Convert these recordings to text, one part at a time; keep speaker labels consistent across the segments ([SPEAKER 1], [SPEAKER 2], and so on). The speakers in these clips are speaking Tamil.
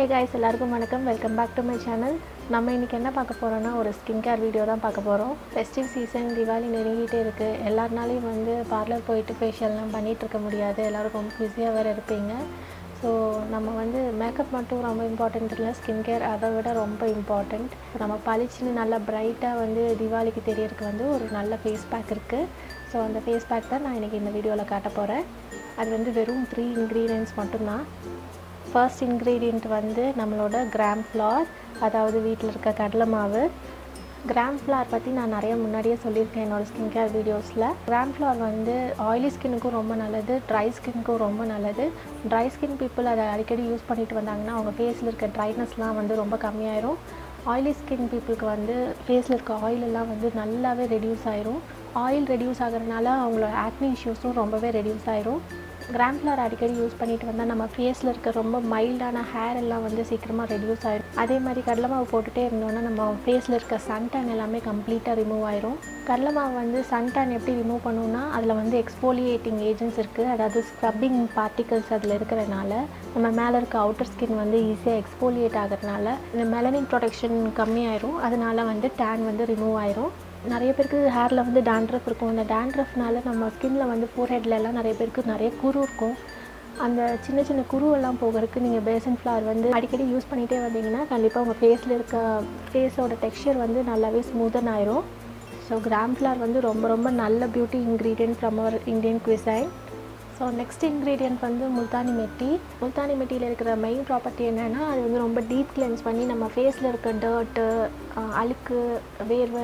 [SPEAKER 1] guys, எல்லாருக்கும் வணக்கம். Welcome back to my channel. நம்ம இன்னைக்கு என்ன பார்க்க போறோம்னா ஒரு ஸ்கின் கேர் வீடியோ தான் பார்க்க போறோம். ஃபெஸ்டிவ் சீசன் தீபாவளி நெருங்கிட்டே இருக்கு. எல்லாருனாலையும் வந்து பார்லர் போயிட்டு ஃபேஷியல்லாம் பண்ணிட்டு இருக்க முடியாது. எல்லாரும் ரொம்ப பிஸியாக வேற இருப்பீங்க. ஸோ நம்ம வந்து மேக்கப் மட்டும் ரொம்ப இம்பார்ட்டன்ட் இல்லை, ஸ்கின் கேர் அதை விட ரொம்ப இம்பார்ட்டண்ட். நம்ம பளிச்சுன்னு நல்லா பிரைட்டாக வந்து தீபாவளிக்கு தெரியறதுக்கு வந்து ஒரு நல்ல ஃபேஸ் பேக் இருக்குது. ஸோ அந்த ஃபேஸ் பேக் தான் நான் இன்றைக்கி இந்த வீடியோவில் காட்ட போகிறேன். அது வந்து வெறும் 3 ingredients மட்டும்தான். ஃபர்ஸ்ட் இன்க்ரீடியண்ட் வந்து நம்மளோட கிராம் ஃப்ளார், அதாவது வீட்டில் இருக்க கடலை மாவு. கிராம் ஃப்ளார் பற்றி நான் நிறைய முன்னாடியே சொல்லியிருக்கேன் என்னோடய ஸ்கின் கேர் வீடியோஸில். கிராம் ஃப்ளார் வந்து ஆயிலி ஸ்கின்னுக்கும் ரொம்ப நல்லது, ட்ரை ஸ்கின்னுக்கும் ரொம்ப நல்லது. ட்ரை ஸ்கின் பீப்புள் அதை அடிக்கடி யூஸ் பண்ணிட்டு வந்தாங்கன்னா அவங்க ஃபேஸில் இருக்க ட்ரைனஸ்லாம் வந்து ரொம்ப கம்மியாயிரும். ஆயிலி ஸ்கின் பீப்புளுக்கு வந்து ஃபேஸில் இருக்க ஆயிலெல்லாம் வந்து நல்லாவே ரெடியூஸ் ஆயிரும். ஆயில் ரெடியூஸ் ஆகிறதுனால அவங்களோட ஆக்னி இஷ்யூஸும் ரொம்பவே ரெடியூஸ் ஆயிரும். கிராம் ஃப்ளார் அடிக்கடி யூஸ் பண்ணிட்டு வந்தால் நம்ம ஃபேஸில் இருக்க ரொம்ப மைல்டான ஹேர் எல்லாம் வந்து சீக்கிரமாக ரெடியூஸ் ஆயிடும். அதே மாதிரி கடலை மாவு போட்டுகிட்டே இருந்தோன்னா நம்ம ஃபேஸில் இருக்க சன் டேன் எல்லாமே கம்ப்ளீட்டாக ரிமூவ் ஆயிரும். கடலை மாவு வந்து சன் டேன் எப்படி ரிமூவ் பண்ணுன்னா அதில் வந்து எக்ஸ்போலியேட்டிங் ஏஜென்ட்ஸ் இருக்குது, அதாவது ஸ்க்ரப்பிங் பார்ட்டிகல்ஸ் அதில் இருக்கிறதுனால நம்ம மேலே இருக்க அவுட்டர் ஸ்கின் வந்து ஈஸியாக எக்ஸ்போலியேட் ஆகிறதுனால இந்த மெலனின் ப்ரொடெக்ஷன் கம்மியாயிரும். அதனால வந்து டேன் வந்து ரிமூவ் ஆயிரும். நிறைய பேருக்கு ஹேரில் வந்து டேண்ட்ரஃப் இருக்கும். அந்த டேண்ட்ரஃப்னால நம்ம ஸ்கின்ல வந்து ஃபோர்ஹெட்லலாம் நிறைய பேருக்கு நிறைய குரு இருக்கும். அந்த சின்ன சின்ன குருவெல்லாம் போகிறதுக்கு நீங்கள் பேசன் ஃப்ளார் வந்து அடிக்கடி யூஸ் பண்ணிகிட்டே வந்தீங்கன்னா கண்டிப்பாக உங்கள் ஃபேஸில் இருக்க ஃபேஸோட டெக்ஸ்சர் வந்து நல்லாவே ஸ்மூதன் ஆயிரும். ஸோ கிராம் ஃப்ளார் வந்து ரொம்ப ரொம்ப நல்ல beauty ingredient from our Indian cuisine. So next ingredient வந்து முல்தானி மெட்டி. முல்தானி மெட்டியில் இருக்கிற மெயின் ப்ராப்பர்ட்டி என்னென்னா அது வந்து ரொம்ப டீப் கிளென்ஸ் பண்ணி நம்ம ஃபேஸில் இருக்க டர்ட்டு, அழுக்கு, வேர்வை,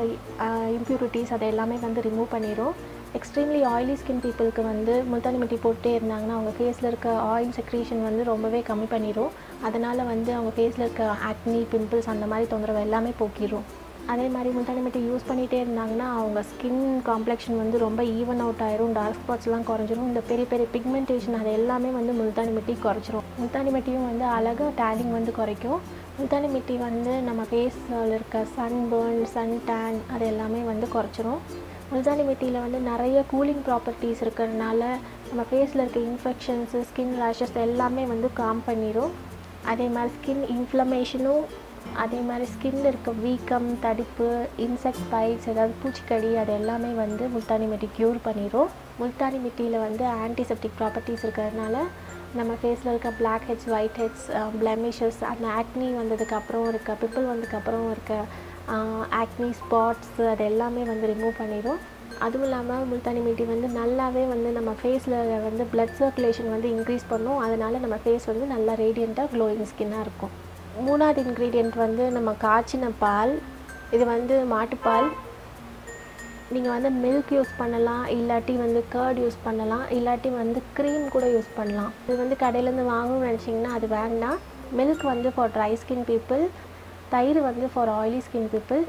[SPEAKER 1] இம்ப்யூரிட்டிஸ் அதை எல்லாமே வந்து ரிமூவ் பண்ணிடும். எக்ஸ்ட்ரீம்லி ஆயிலி ஸ்கின் பீப்புளுக்கு வந்து முல்தானி மெட்டி போட்டே இருந்தாங்கன்னா அவங்க ஃபேஸில் இருக்க ஆயில் செக்ரீஷன் வந்து ரொம்பவே கம்மி பண்ணிடும். அதனால் வந்து அவங்க ஃபேஸில் இருக்க ஆக்னி, பிம்பிள்ஸ் அந்த மாதிரி தொந்தரவு எல்லாமே போக்கிடும். அதே மாதிரி முல்தானி மெட்டி யூஸ் பண்ணிகிட்டே இருந்தாங்கன்னா அவங்க ஸ்கின் காம்ப்ளெக்ஷன் வந்து ரொம்ப ஈவன் அவுட் ஆயிரும், டார்க் ஸ்பாட்ஸ்லாம் குறைஞ்சிரும். இந்த பெரிய பெரிய பிக்மெண்டேஷன் அது எல்லாமே வந்து முல்தானி மெட்டி குறைச்சிரும். முல்தானி மெட்டியும் வந்து அழகாக டேனிங் வந்து குறைக்கும். முல்தானி மெட்டி வந்து நம்ம ஃபேஸில் இருக்க சன் பர்ன், சன் டேன் அது எல்லாமே வந்து குறைச்சிரும். முல்தானி மெட்டியில் வந்து நிறைய கூலிங் ப்ராப்பர்ட்டிஸ் இருக்கிறதுனால நம்ம ஃபேஸில் இருக்க இன்ஃபெக்ஷன்ஸு, ஸ்கின் ரேஷஸ் எல்லாமே வந்து காம் பண்ணிடும். அதே மாதிரி ஸ்கின் இன்ஃப்ளமேஷனும், அதே மாதிரி ஸ்கின்னில் இருக்க வீக்கம், தடிப்பு, இன்செக்ட் பைட்ஸ், ஏதாவது பூச்சிக்கடி அது எல்லாமே வந்து முல்தானி மெட்டி க்யூர் பண்ணிடும். முல்தானி மெட்டியில் வந்து ஆன்டிசெப்டிக் ப்ராப்பர்ட்டிஸ் இருக்கிறதுனால நம்ம ஃபேஸில் இருக்க blackheads, whiteheads, blemishes, அந்த ஆக்னி வந்ததுக்கப்புறம் இருக்க பிம்பிள் வந்ததுக்கப்புறம் இருக்க ஆக்னி ஸ்பாட்ஸ் அது எல்லாமே வந்து ரிமூவ் பண்ணிடும். அதுவும் இல்லாமல் முல்தானி மெட்டி வந்து நல்லாவே வந்து நம்ம ஃபேஸில் வந்து பிளட் சர்க்குலேஷன் வந்து இன்க்ரீஸ் பண்ணும். அதனால் நம்ம ஃபேஸ் வந்து நல்லா ரேடியண்ட்டாக க்ளோயிங் ஸ்கின்னாக இருக்கும். மூணாவது இன்க்ரீடியண்ட் வந்து நம்ம காய்ச்சின பால். இது வந்து மாட்டுப்பால். நீங்கள் வந்து மில்க் யூஸ் பண்ணலாம், இல்லாட்டி வந்து கர்ட் யூஸ் பண்ணலாம், இல்லாட்டி வந்து க்ரீம் கூட யூஸ் பண்ணலாம். இது வந்து கடையிலேருந்து வாங்கணும்னு நினச்சிங்கன்னா அது வேண்டாம். மில்க் வந்து ஃபார் ட்ரை ஸ்கின் பீப்புள், தயிர் வந்து ஃபார் ஆயிலி ஸ்கின் பீப்புள்.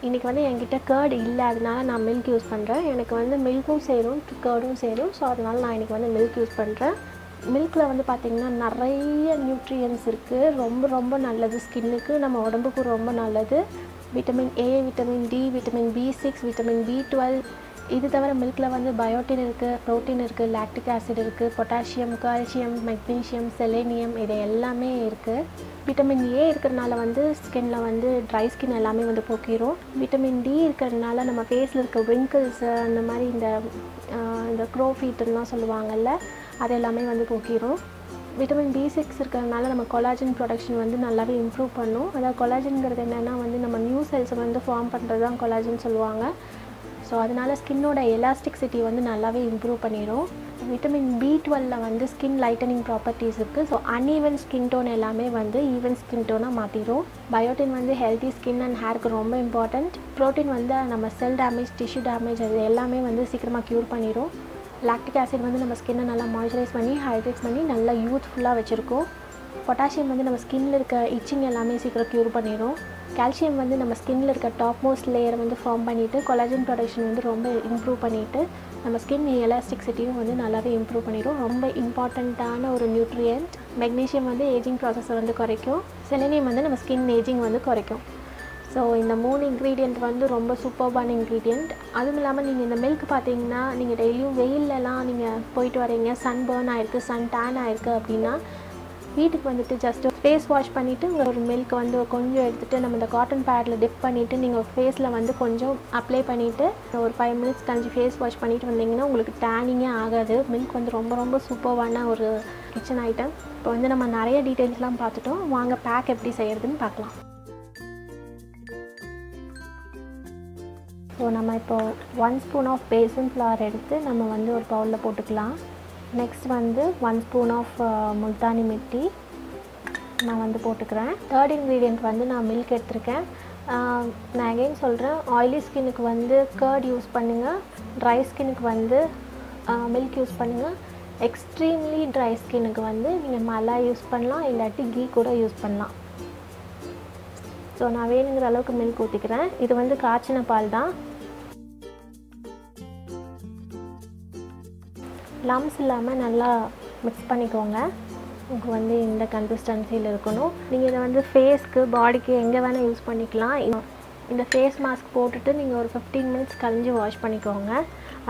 [SPEAKER 1] இன்றைக்கி வந்து என்கிட்ட கர்ட் இல்லை, அதனால நான் மில்க் யூஸ் பண்ணுறேன். எனக்கு வந்து மில்க்கும் சேரும், கர்டும் சேரும். ஸோ அதனால் நான் இன்றைக்கி வந்து மில்க் யூஸ் பண்ணுறேன். மில்கில் வந்து பார்த்திங்கன்னா நிறைய நியூட்ரியன்ஸ் இருக்குது. ரொம்ப ரொம்ப நல்லது ஸ்கின்னுக்கு, நம்ம உடம்புக்கு ரொம்ப நல்லது. Vitamin A, vitamin D, vitamin B6, vitamin B12. இது தவிர மில்கில் வந்து பயோட்டின் இருக்குது, ப்ரோட்டீன் இருக்குது, லாக்டிக் ஆசிட் இருக்குது, பொட்டாசியம், கால்சியம், மெக்னீஷியம், செலேனியம் இது எல்லாமே இருக்குது. விட்டமின் ஏ இருக்கிறதுனால வந்து ஸ்கின்ல வந்து ட்ரை ஸ்கின் எல்லாமே வந்து போக்கிடும். விட்டமின் டி இருக்கிறதுனால நம்ம ஃபேஸில் இருக்க விங்கிள்ஸு, அந்த மாதிரி இந்த க்ரோ ஃபீட்டுலாம் சொல்லுவாங்கள்ல, அது எல்லாமே வந்து போக்கிடும். விட்டமின் B6 இருக்கிறதுனால நம்ம கொலாஜன் ப்ரொடக்ஷன் வந்து நல்லாவே இம்ப்ரூவ் பண்ணும். அதாவது கொலாஜன்கிறது என்னென்னா வந்து நம்ம நியூ செல்ஸை வந்து ஃபார்ம் பண்ணுறது தான் கொலாஜன் சொல்லுவாங்க. ஸோ அதனால் ஸ்கின்னோட எலாஸ்டிக்சிட்டி வந்து நல்லாவே இம்ப்ரூவ் பண்ணிடும். விட்டமின் B12 வந்து ஸ்கின் லைட்டனிங் ப்ராப்பர்ட்டிஸ் இருக்குது. ஸோ அன்ஈவன் ஸ்கின் டோன் எல்லாமே வந்து ஈவன் ஸ்கின் டோனாக மாற்றிடும். பயோட்டின் வந்து ஹெல்த்தி ஸ்கின் அண்ட் ஹேருக்கு ரொம்ப இம்பார்ட்டண்ட். ப்ரோட்டீன் வந்து நம்ம செல் டேமேஜ், டிஷ்யூ டேமேஜ் அது எல்லாமே வந்து சீக்கிரமாக க்யூர் பண்ணிடும். லாக்டிக் ஆசிட் வந்து நம்ம ஸ்கின்னை நல்லா மாய்ஸ்சரைஸ் பண்ணி ஹைட்ரேட் பண்ணி நல்லா யூத்ஃபுல்லாக வச்சுருக்கோம். பொட்டாசியம் வந்து நம்ம ஸ்கின்னில் இருக்க இச்சிங் எல்லாமே சீக்கிரம் க்யூர் பண்ணிடும். கால்சியம் வந்து நம்ம ஸ்கின்னில் இருக்க டாப் மோஸ்ட் லேயரை வந்து ஃபார்ம் பண்ணிவிட்டு கொலாஜன் ப்ரொடக்ஷன் வந்து ரொம்ப இம்ப்ரூவ் பண்ணிவிட்டு நம்ம ஸ்கின் எலாஸ்டிக்சிட்டியும் வந்து நல்லாவே இம்ப்ரூவ் பண்ணிடும். ரொம்ப இம்பார்ட்டண்ட்டான ஒரு நியூட்ரியன்ட். மெக்னீஷியம் வந்து ஏஜிங் ப்ராசஸை வந்து குறைக்கும். செலேனியம் வந்து நம்ம ஸ்கின் ஏஜிங் வந்து குறைக்கும். ஸோ இந்த 3 இன்க்ரீடியண்ட் வந்து ரொம்ப சூப்பர்பான இன்க்ரீடியண்ட். அதுவும் இல்லாமல் நீங்கள் இந்த மில்க் பார்த்தீங்கன்னா நீங்கள் டெய்லியும் வெயிலெலாம் நீங்கள் போயிட்டு வரீங்க, சன் பர்ன் ஆகிருக்கு, சன் டேன் ஆகிருக்கு அப்படின்னா வீட்டுக்கு வந்துட்டு ஜஸ்ட் ஃபேஸ் வாஷ் பண்ணிவிட்டு உங்கள் ஒரு மில்க் வந்து கொஞ்சம் எடுத்துகிட்டு நம்ம இந்த காட்டன் பேடில் டிப் பண்ணிவிட்டு நீங்கள் ஃபேஸில் வந்து கொஞ்சம் அப்ளை பண்ணிவிட்டு ஒரு 5 மினிட்ஸ் கழிச்சு ஃபேஸ் வாஷ் பண்ணிவிட்டு வந்தீங்கன்னா உங்களுக்கு டேனிங்கே ஆகாது. மில்க் வந்து ரொம்ப ரொம்ப சூப்பர்வான ஒரு கிச்சன் ஐட்டம். இப்போ வந்து நம்ம நிறைய டீட்டெயில்ஸ்லாம் பார்த்துட்டோம். வாங்க பேக் எப்படி செய்கிறதுன்னு பார்க்கலாம். ஸோ நம்ம இப்போது 1 ஸ்பூன் ஆஃப் பேசன் ஃப்ளார் எடுத்து நம்ம வந்து ஒரு பவுலில் போட்டுக்கலாம். நெக்ஸ்ட் வந்து 1 ஸ்பூன் ஆஃப் முல்தானி மிட்டி நான் வந்து போட்டுக்கிறேன். தேர்ட் இன்க்ரீடியண்ட் வந்து நான் மில்க் எடுத்திருக்கேன். நான் அகைன் சொல்கிறேன், ஆயிலி ஸ்கின்னுக்கு வந்து கர்ட் யூஸ் பண்ணுங்கள், ட்ரை ஸ்கின்னுக்கு வந்து மில்க் யூஸ் பண்ணுங்கள். எக்ஸ்ட்ரீம்லி ட்ரை ஸ்கின்னுக்கு வந்து நீங்கள் மலாய் யூஸ் பண்ணலாம், இல்லாட்டி கீ கூட யூஸ் பண்ணலாம். ஸோ நான் வேணுங்கிற அளவுக்கு மில்க் ஊற்றிக்கிறேன். இது வந்து காய்ச்சின பால் தான். லம்ஸ் இல்லாமல் நல்லா மிக்ஸ் பண்ணிக்கோங்க. உங்களுக்கு வந்து இந்த கன்சிஸ்டன்சியில் இருக்கணும். நீங்கள் இதை வந்து ஃபேஸ்க்கு பாடிக்கு எங்கே வேணால் யூஸ் பண்ணிக்கலாம். இந்த ஃபேஸ் மாஸ்க் போட்டுட்டு நீங்கள் ஒரு 15 மினிட்ஸ் கழிஞ்சு வாஷ் பண்ணிக்கோங்க.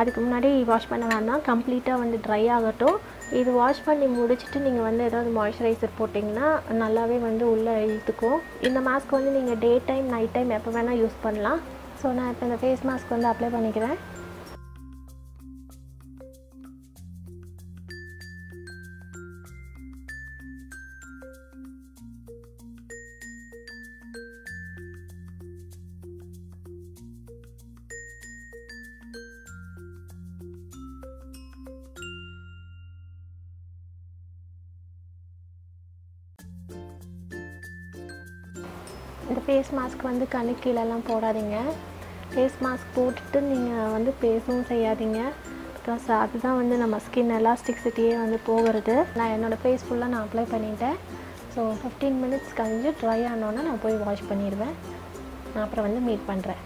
[SPEAKER 1] அதுக்கு முன்னாடி வாஷ் பண்ண வேண்டாம், கம்ப்ளீட்டாக வந்து ட்ரை ஆகட்டும். இது வாஷ் பண்ணி முடிச்சுட்டு நீங்கள் வந்து ஏதாவது மாய்ஸ்சரைசர் போட்டிங்கன்னா நல்லாவே வந்து உள்ளே இழுத்துக்கும். இந்த மாஸ்க் வந்து நீங்கள் டே டைம் நைட் டைம் எப்போ வேணால் யூஸ் பண்ணலாம். ஸோ நான் இப்போ இந்த ஃபேஸ் மாஸ்க் வந்து அப்ளை பண்ணிக்கிறேன். இந்த ஃபேஸ் மாஸ்க் வந்து கண்ணுக்கு கீழெல்லாம் போடாதீங்க. ஃபேஸ் மாஸ்க் போட்டுட்டு நீங்கள் வந்து பேசவும் செய்யாதீங்க. பிகாஸ் அதுதான் வந்து நம்ம ஸ்கின் எலாஸ்டிக்சிட்டியே வந்து போகிறது. நான் என்னோடய ஃபேஸ் ஃபுல்லாக நான் அப்ளை பண்ணிட்டேன். ஸோ 15 மினிட்ஸ் கழிஞ்சு ட்ரை ஆனோன்னா நான் போய் வாஷ் பண்ணிடுவேன். நான் அப்புறம் வந்து மீட் பண்ணுறேன்.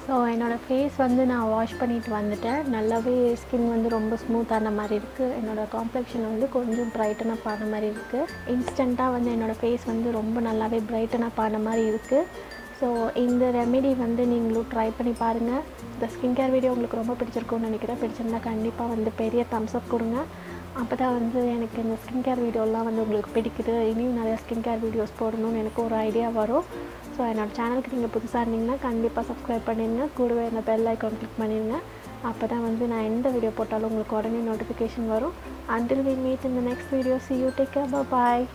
[SPEAKER 1] ஸோ என்னோடய ஃபேஸ் வந்து நான் வாஷ் பண்ணிவிட்டு வந்துட்டேன். நல்லாவே ஸ்கின் வந்து ரொம்ப ஸ்மூத்தான மாதிரி இருக்குது. என்னோடய காம்ப்ளெக்ஷன் வந்து கொஞ்சம் பிரைட்டன் அப் ஆன மாதிரி இருக்குது. இன்ஸ்டண்ட்டாக வந்து என்னோடய ஃபேஸ் வந்து ரொம்ப நல்லாவே பிரைட்டன் அப் ஆன மாதிரி இருக்குது. ஸோ இந்த ரெமெடி வந்து நீங்களும் ட்ரை பண்ணி பாருங்கள். இந்த ஸ்கின் கேர் வீடியோ உங்களுக்கு ரொம்ப பிடிச்சிருக்கும்னு நினைக்கிறேன். பிடிச்சிருந்தா கண்டிப்பாக வந்து பெரிய தம்ஸ் அப் கொடுங்க. அப்போ தான் வந்து எனக்கு இந்த ஸ்கின் கேர் வீடியோலாம் வந்து உங்களுக்கு பிடிக்குது, இனியும் நிறையா ஸ்கின் கேர் வீடியோஸ் போடணும்னு எனக்கு ஒரு ஐடியா வரும். ஸோ என்னோடய சேனலுக்கு நீங்கள் புதுசாக இருந்தீங்கன்னா கண்டிப்பாக சப்ஸ்கிரைப் பண்ணிடுங்க. கூடவே இந்த பெல் ஐக்கான் கிளிக் பண்ணிடுங்க. அப்போ தான் வந்து நான் எந்த வீடியோ போட்டாலும் உங்களுக்கு உடனே நோட்டிஃபிகேஷன் வரும். Until we meet in the next video, see you, take care, bye bye.